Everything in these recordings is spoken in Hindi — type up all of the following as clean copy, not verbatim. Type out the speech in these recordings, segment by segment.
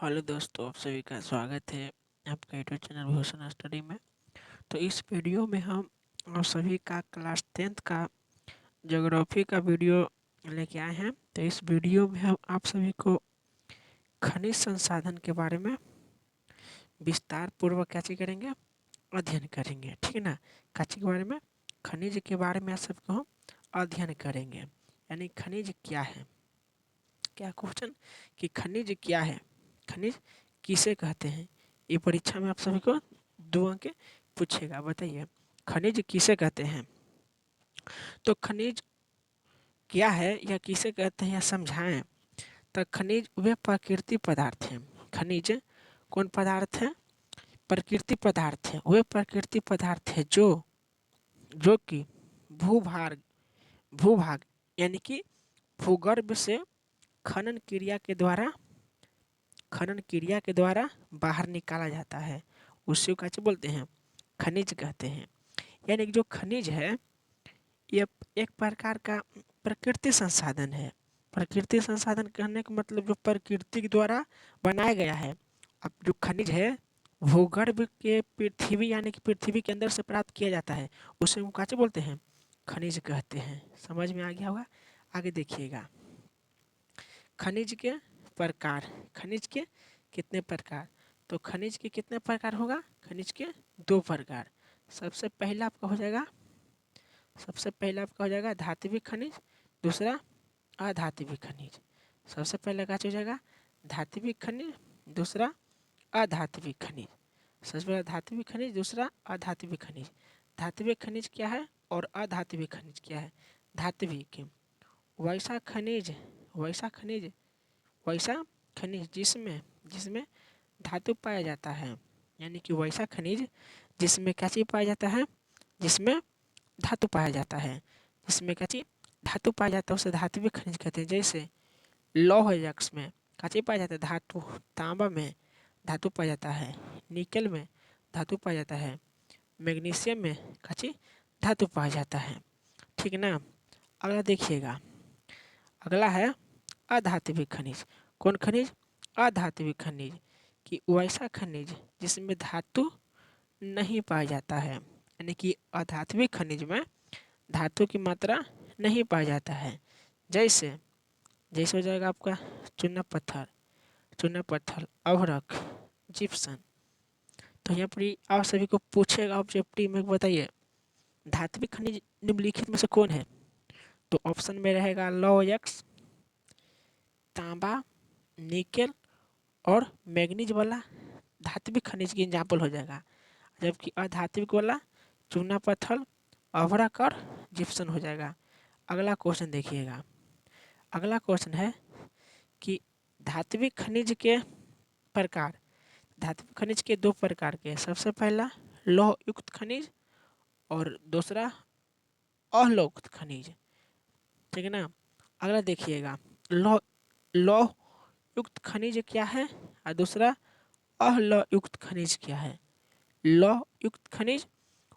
हेलो दोस्तों, आप सभी का स्वागत है आपका यूट्यूब चैनल भूषण स्टडी में। तो इस वीडियो में हम आप सभी का क्लास 10th का ज्योग्राफी का वीडियो लेके आए हैं। तो इस वीडियो में हम आप सभी को खनिज संसाधन के बारे में विस्तार पूर्वक क्या चीज करेंगे, अध्ययन करेंगे। ठीक है ना। काची के बारे में, खनिज के बारे में आप सबको हम अध्ययन करेंगे। यानी खनिज क्या है, क्या क्वेश्चन कि खनिज क्या है, खनिज किसे कहते हैं। ये परीक्षा में आप सभी को 2 अंक पूछेगा। बताइए खनिज किसे कहते हैं। तो खनिज क्या है या किसे कहते हैं या समझाएं। तो खनिज वे प्राकृतिक पदार्थ हैं। खनिज कौन पदार्थ है, प्रकृति पदार्थ है। वे प्रकृति पदार्थ है जो कि भूभाग भूभाग यानी कि भूगर्भ से खनन क्रिया के द्वारा बाहर निकाला जाता है। उसी को क्या बोलते हैं, खनिज कहते हैं। यानी कि जो खनिज है ये एक प्रकार का प्रकृति संसाधन है। प्रकृति संसाधन कहने का मतलब जो प्रकृति के द्वारा बनाया गया है। अब जो खनिज है भूगर्भ के पृथ्वी यानी कि पृथ्वी के अंदर से प्राप्त किया जाता है, उसे हम क्या बोलते हैं, खनिज कहते हैं। समझ में आ गया होगा। आगे देखिएगा, खनिज के प्रकार। खनिज के कितने प्रकार, तो खनिज के कितने प्रकार होगा, खनिज के 2 प्रकार। सबसे पहला आपका हो जाएगा धात्विक खनिज, दूसरा अधात्विक खनिज। सबसे पहले क्या हो जाएगा, धात्विक खनिज, दूसरा अधात्विक खनिज। सबसे पहला धात्विक खनिज, दूसरा अधात्विक खनिज। धात्विक खनिज क्या है और अधात्विक खनिज क्या है। धात्विक वैसा खनिज वैसा खनिज वैसा खनिज जिसमें जिसमें धातु पाया जाता है। यानी कि वैसा खनिज जिसमें क्या चीज पाया जाता है, जिसमें धातु पाया जाता है। जिसमें क्या चीज धातु पाया जाता है उसे धात्विक खनिज कहते हैं। जैसे लौह यक्स में क्या चीज पाया जाता है, धातु। तांबा में धातु पाया जाता है, निकल में धातु पाया जाता है, मैग्नीशियम में क्या चीज धातु पाया जाता है। ठीक ना। अगला देखिएगा, अगला है अधात्विक खनिज। कौन खनिज, अधात्विक खनिज कि वैसा खनिज जिसमें धातु नहीं पाया जाता है। यानी कि अधात्विक खनिज में धातु की मात्रा नहीं पाया जाता है। जैसे जैसे हो जाएगा आपका चूना पत्थर, अभ्रक, जिप्सन। तो यहाँ पर आप सभी को पूछेगा ऑब्जेक्टिव में, बताइए धात्विक खनिज निम्नलिखित में से कौन है। तो ऑप्शन में रहेगा लौह यक्स, तांबा, निकेल और मैग्नीज वाला धात्विक खनिज की एग्जाम्पल हो जाएगा। जबकि अधात्विक वाला चूना पत्थर, अभ्रक और जिप्सन हो जाएगा। अगला क्वेश्चन देखिएगा, अगला क्वेश्चन है कि धात्विक खनिज के प्रकार। धात्विक खनिज के 2 प्रकार के, सबसे पहला लौह युक्त खनिज और दूसरा अलोह युक्त खनिज। ठीक है ना। अगला देखिएगा, लौह युक्त खनिज क्या है और दूसरा अलोह युक्त खनिज क्या है। लौह युक्त खनिज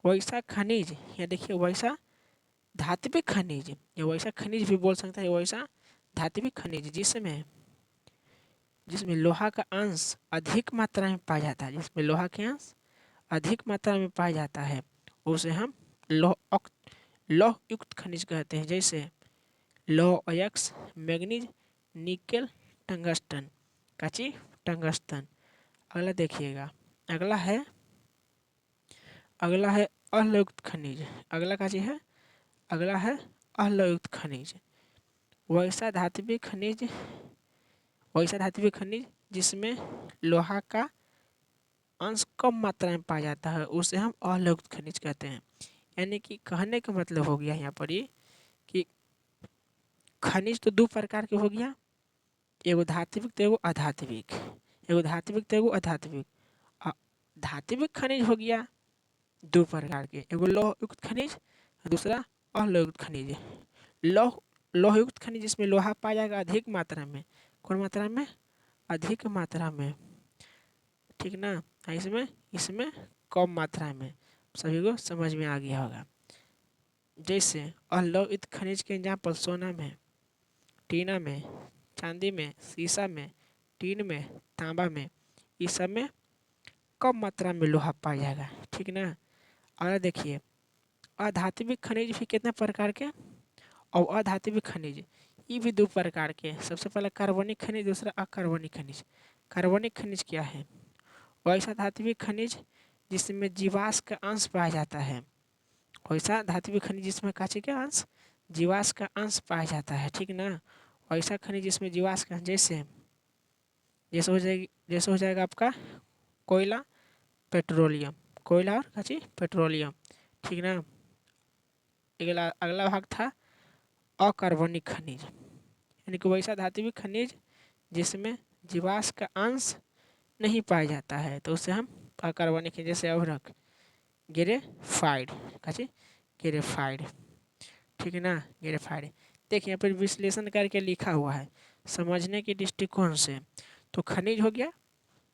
वैसा खनिज, या देखिए वैसा धात्विक खनिज, या वैसा खनिज भी बोल सकता है, वैसा धात्विक खनिज जिसमें जिसमें लोहा का अंश अधिक मात्रा में पाया जाता है। जिसमें लोहा के अंश अधिक मात्रा में पाया जाता है उसे हम लौह युक्त खनिज कहते हैं। जैसे लौह अयस्क, मैग्नीज, निकेल, टंगस्टन, काची टंगस्टन। अगला देखिएगा, अगला है अलोयुक्त खनिज। अगला का चीज है, अगला है अलोयुक्त खनिज। वैसा धात्विक खनिज जिसमें लोहा का अंश कम मात्रा में पाया जाता है उसे हम अलोयुक्त खनिज कहते हैं। यानी कि कहने का मतलब हो गया यहाँ पर ये कि खनिज तो 2 प्रकार के हो गया, एगो धात्विक तो एगो अधात्विक। एगो धात्विक तो एगो अधात्विक। धात्विक खनिज हो गया 2 प्रकार के, एगो लौह युक्त खनिज, दूसरा अलोह युक्त खनिज। लौह युक्त खनिज जिसमें लोहा पाया जाएगा अधिक मात्रा में। कौन मात्रा में, अधिक मात्रा में। ठीक ना। इसमें इसमें कम मात्रा में। सभी को समझ में आ गया होगा। जैसे अलोह युक्त खनिज के एग्जाम्पल सोना में, टीना में, चांदी में, शीशा में, टीन में, तांबा में, इस सब में कम मात्रा में लोहा पाया जाएगा, ठीक ना। और देखिए अधात्विक खनिज भी कितने प्रकार के, और अधात्विक खनिज ये भी दो प्रकार के। सबसे पहले कार्बनिक खनिज, दूसरा अकार्बनिक खनिज। कार्बनिक खनिज क्या है? वैसा धात्विक खनिज जिसमें जीवाश्म का अंश पाया जाता है, वैसा धात्विक खनिज जिसमें कांचे का अंश, जीवाश्म का अंश पाया जाता है, ठीक ना। वैसा खनिज जिसमें जीवाश्म का, जैसे जैसे हो जाएगा आपका कोयला, पेट्रोलियम, कोयला और कांची पेट्रोलियम, ठीक ना। अगला अगला भाग था अकार्बनिक खनिज, यानी कि वैसा धात्विक खनिज जिसमें जीवाश्म का अंश नहीं पाया जाता है, तो उसे हम अकार्बनिक खनिज, जैसे अभ्रक, ग्रेफाइड, काची ग्रेफाइड, ठीक है ना, ग्रेफाइड। देखिए यहाँ पर विश्लेषण करके लिखा हुआ है समझने के दृष्टिकोण से। तो खनिज हो गया,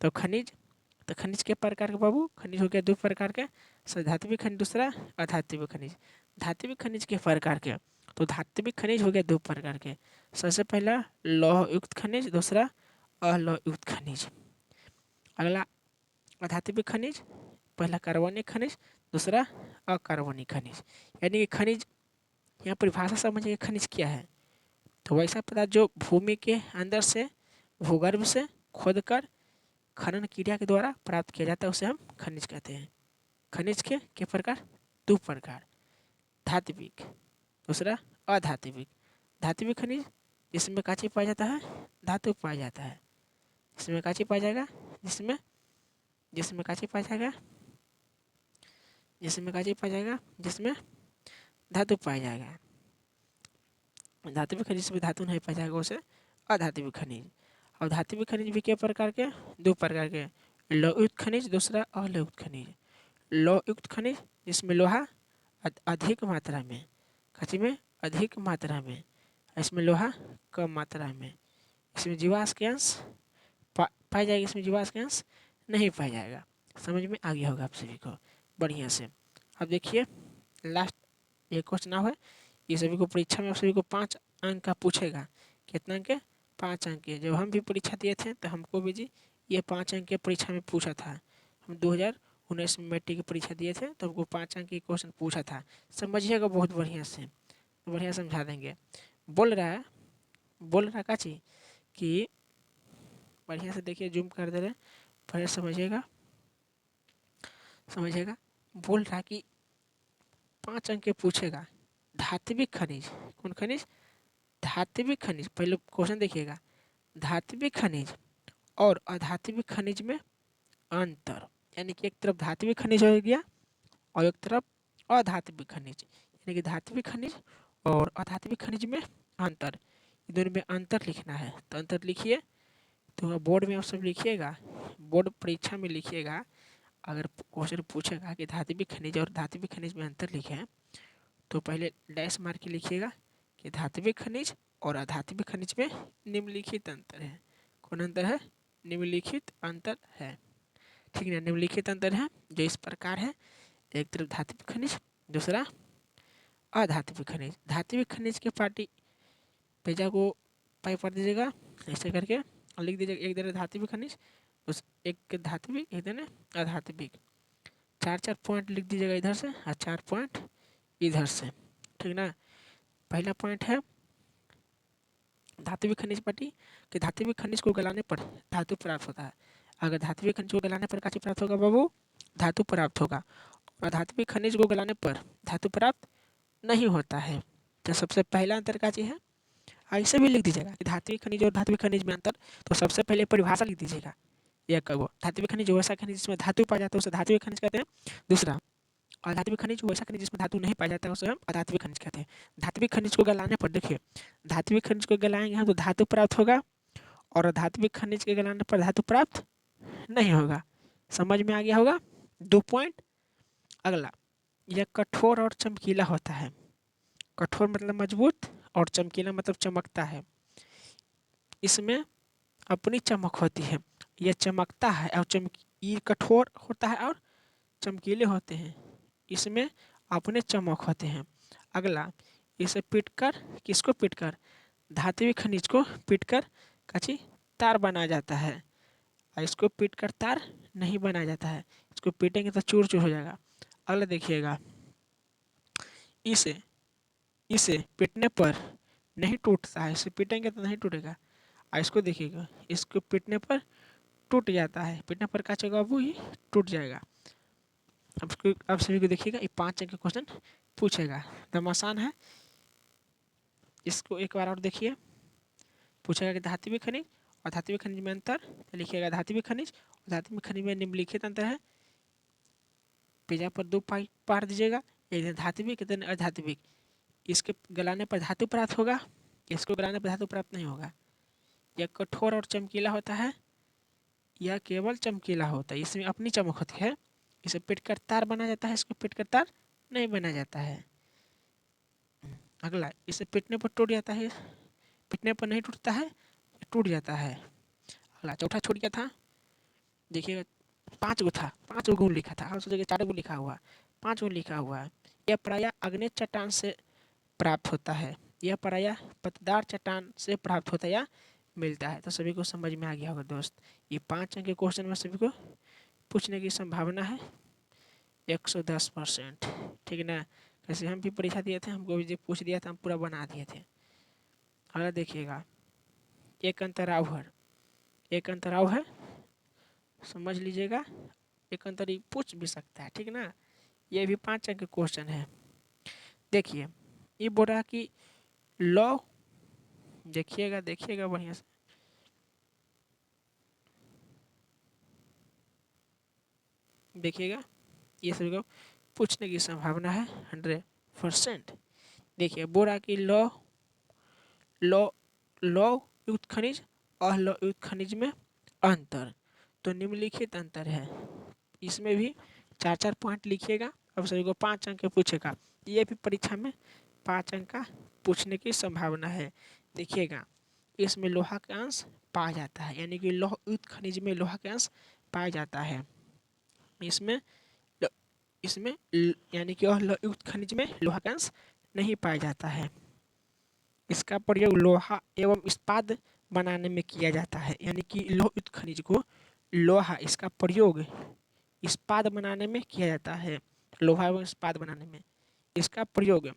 तो खनिज के प्रकार के बाबू, खनिज हो गया दो प्रकार के, धात्विक खनिज, दूसरा अधात्विक खनिज। धात्विक खनिज के प्रकार के, तो धात्विक खनिज हो गया दो प्रकार के। सबसे पहला लौह युक्त खनिज, दूसरा अलौह युक्त खनिज। अगला अधात्विक खनिज, पहला कार्बनिक खनिज, दूसरा अकार्बनिक खनिज। यानी कि खनिज, यहाँ परिभाषा समझिए खनिज क्या है। तो वैसा पदार्थ जो भूमि के अंदर से, भूगर्भ से खोदकर खनन क्रिया के द्वारा प्राप्त किया जाता है, उसे हम खनिज कहते हैं। खनिज के प्रकार दो प्रकार, धात्विक, दूसरा अधात्विक। धात्विक खनिज जिसमें कांची पाया जाता है, धातु पाया जाता है, जिसमें कांची पाया जाएगा, जिसमें जिसमें कांची पाया जाएगा, जिसमें कांची पाया जाएगा, जिसमें धातु पाया जाएगा। धात्विक खनिज जिसमें धातु नहीं पाया जाएगा उसे अधात्विक खनिज। और धात्विक खनिज भी क्या प्रकार के, दो प्रकार के, लौहयुक्त खनिज, दूसरा अलौहयुक्त खनिज। लौहयुक्त खनिज जिसमें लोहा अधिक मात्रा में, कांची में अधिक मात्रा में, इसमें लोहा कम मात्रा में, इसमें जीवाश्म के अंश पाया जाएगा, इसमें जीवाश्म के अंश नहीं पाया जाएगा। समझ में आ गया होगा आप सभी को बढ़िया से। अब देखिए लास्ट एक क्वेश्चन है, ये सभी को परीक्षा में सभी को 5 अंक का पूछेगा। कितना अंक के? 5 अंक के। जब हम भी परीक्षा दिए थे तो हमको भी जी ये 5 अंक के परीक्षा में पूछा था। हम 2019 में मैट्रिक की परीक्षा दिए थे तो हमको 5 अंक के क्वेश्चन पूछा था। समझिएगा बहुत बढ़िया से, बढ़िया समझा देंगे। बोल रहा काची कि बढ़िया से देखिए, जूम कर दे रहे, बढ़िया समझिएगा। बोल रहा कि 5 अंक के पूछेगा। धात्विक खनिज, कौन खनिज? धात्विक खनिज। पहले क्वेश्चन देखिएगा, धात्विक खनिज और अधात्विक खनिज में अंतर, यानी कि एक तरफ धात्विक खनिज हो गया और एक तरफ अधात्विक खनिज, यानी कि धात्विक खनिज और अधात्विक खनिज में अंतर, दोनों में अंतर लिखना है। तो अंतर लिखिए, तो बोर्ड में आप सब लिखिएगा, बोर्ड परीक्षा में लिखिएगा। अगर क्वेश्चन पूछेगा कि धात्विक खनिज और धात्विक खनिज में अंतर लिखें, तो पहले डैश मार के लिखिएगा कि धात्विक खनिज और अधात्विक खनिज में निम्नलिखित अंतर है। कौन अंतर है? निम्नलिखित अंतर है, ठीक है। निम्नलिखित अंतर है जो इस प्रकार है, एक तरफ धात्विक खनिज, दूसरा अधात्विक खनिज। धात्विक खनिज के पार्टी पेजा को पाई पढ़ दीजिएगा, ऐसे करके लिख दीजिएगा। एक तरह धात्विक खनिज, उस एक धात्विक, एक तरह अधात्विक। 4-4 पॉइंट लिख दीजिएगा इधर से और 4 पॉइंट इधर से, ठीक ना। पहला पॉइंट है धात्विक खनिज पार्टी कि धात्विक खनिज को गलाने पर धातु प्राप्त होता है। अगर धात्विक खनिज को गलाने पर कांची प्राप्त होगा बाबू? धातु प्राप्त होगा। और धात्विक खनिज को गलाने पर धातु प्राप्त नहीं होता है। तो सबसे पहला अंतर कांची है, ऐसे भी लिख दीजिएगा कि धात्विक खनिज और धात्विक खनिज में अंतर। तो सबसे पहले परिभाषा लिख दीजिएगा, यह कहो धात्विक खनिज वैसा खनिज जिसमें धातु पाया जाता है उसे धात्विक खनिज कहते हैं। दूसरा अधात्विक खनिज वैसा खनिज जिसमें धातु नहीं पाया जाता है उसे हम अधात्विक खनिज कहते हैं। धात्विक खनिज को गलाने पर, देखिए धात्विक खनिज को गलाएंगे हम तो धातु प्राप्त होगा, और अधात्विक खनिज के गलाने पर धातु प्राप्त नहीं होगा। समझ में आ गया होगा? 2 पॉइंट। अगला, यह कठोर और चमकीला होता है। कठोर मतलब मजबूत और चमकीला मतलब चमकता है। इसमें अपनी चमक होती है, यह चमकता है और ये कठोर होता है और चमकीले होते हैं, इसमें अपने चमक होते हैं। अगला, इसे पीटकर, किसको पीटकर? धात्विक खनिज को पीटकर काची तार बनाया जाता है और इसको पीट कर तार नहीं बनाया जाता है। इसको पीटेंगे तो चूर चूर हो जाएगा। अगला देखिएगा, इसे इसे पीटने पर नहीं टूटता है, इसे पीटेंगे तो नहीं टूटेगा। और इसको देखिएगा, इसको पीटने पर टूट जाता है, पीटने पर क्या होगा, वो ही टूट जाएगा। अब इसको अब सभी को देखिएगा, ये 5 अंक का क्वेश्चन पूछेगा, एकदम आसान है। इसको एक बार और देखिए, पूछेगा कि धात्विक खनिज और धात्विक खनिज में अंतर, तो लिखिएगा धात्विक खनिज और धात्विक खनिज में निम्नलिखित अंतर है। पेजा पर 2 पार दीजिएगा, एक धात्विक एक अधात्विक। इसके गलाने पर धातु प्राप्त होगा, इसको गलाने पर धातु प्राप्त नहीं होगा। यह कठोर और चमकीला होता है, यह केवल चमकीला होता है, इसमें अपनी चमक होती है। इसे पीट कर तार बना जाता है, इसको पीट कर तार नहीं बना जाता है। अगला, इसे पीटने पर टूट जाता है, पीटने पर नहीं टूटता है, टूट जाता है। अगला चौथा छूट गया था, देखिएगा 5 गो था, 5 गो गुण लिखा था, हम सोचेंगे 4 गो लिखा हुआ, 5 गो लिखा हुआ है। यह प्रायः अग्नि चट्टान से प्राप्त होता है, यह प्रायः पतदार चट्टान से प्राप्त होता है या मिलता है। तो सभी को समझ में आ गया होगा दोस्त। ये 5 अंक के क्वेश्चन में सभी को पूछने की संभावना है 110%, ठीक है ना। कैसे हम भी परीक्षा दिए थे, हमको भी पूछ दिया था, हम पूरा बना दिए थे। अगला देखिएगा, एक अंतराव है, एक अंतराव है, समझ लीजिएगा, एक अंतर पूछ भी सकता है, ठीक ना। ये भी 5 अंक के क्वेश्चन है। देखिए, ये बोल रहा कि लॉ, देखिएगा देखिएगा बढ़िया से, देखिएगा, ये सभी को पूछने की संभावना है 100%। देखिए, बोल रहा कि लॉ लॉ लॉ युक्त खनिज और लॉ युक्त खनिज में अंतर, तो निम्नलिखित अंतर है। इसमें भी 4-4 पॉइंट लिखिएगा। अब सभी को 5 अंक पूछेगा, ये भी परीक्षा में 5 अंक का पूछने की संभावना है। देखिएगा, इसमें लोहा का अंश पाया जाता है, यानी कि लौह युक्त खनिज में लोहा का अंश पाया जाता है। इसमें इसमें यानी कि लौह युक्त खनिज में लोहा का अंश नहीं पाया जाता है। इसका प्रयोग लोहा एवं इस्पात बनाने में किया जाता है, यानी कि लौह युक्त खनिज को लोहा, इसका प्रयोग इस्पात बनाने में किया जाता है, लोहा एवं इस्पात बनाने में। इसका प्रयोग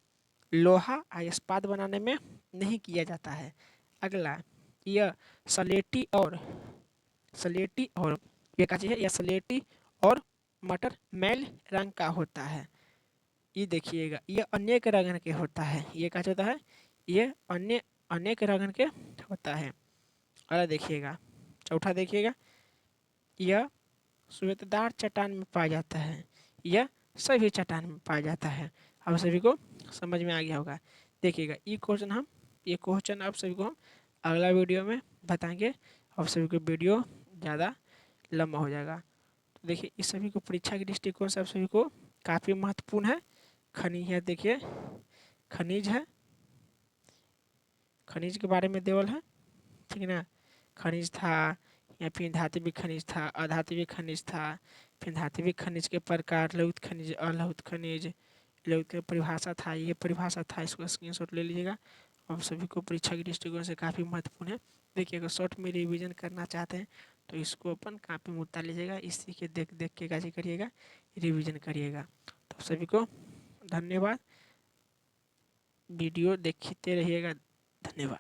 लोहा और इस्पात बनाने में नहीं किया जाता है। अगला, यह सलेटी और ये क्या चीज़ है, यह सलेटी और मटर मैल रंग का होता है। ये देखिएगा, ये अनेक रंग के होता है, ये क्या होता है, ये अनेक रंग के होता है। अगला देखिएगा, चौथा देखिएगा, यह श्वेतदार चट्टान में पाया जाता है, यह सभी चट्टान में पाया जाता है। आप सभी को समझ में आ गया होगा। देखिएगा, ये क्वेश्चन आप सभी को हम अगला वीडियो में बताएंगे, और सभी को वीडियो ज़्यादा लंबा हो जाएगा। तो देखिए, इस सभी को परीक्षा के दृष्टिकोण से आप सभी को काफ़ी महत्वपूर्ण है। खनिज है, देखिए खनिज है, खनिज के बारे में देवल है, ठीक है ना। खनिज था, या फिर धात्विक खनिज था, अधात्विक खनिज था, फिर धात्विक खनिज के प्रकार, लौहिक खनिज, अलौहिक खनिज, लौहिक की परिभाषा था, ये परिभाषा था, इसको स्क्रीनशॉट ले लीजिएगा। और सभी को परीक्षा के दृष्टिकोण से काफ़ी महत्वपूर्ण है। देखिए, अगर शॉर्ट में रिवीजन करना चाहते हैं तो इसको अपन कापी में उतार लीजिएगा, इसी के देख देख के कैसे करिएगा, रिवीजन करिएगा। तो सभी को धन्यवाद, वीडियो देखते रहिएगा, धन्यवाद।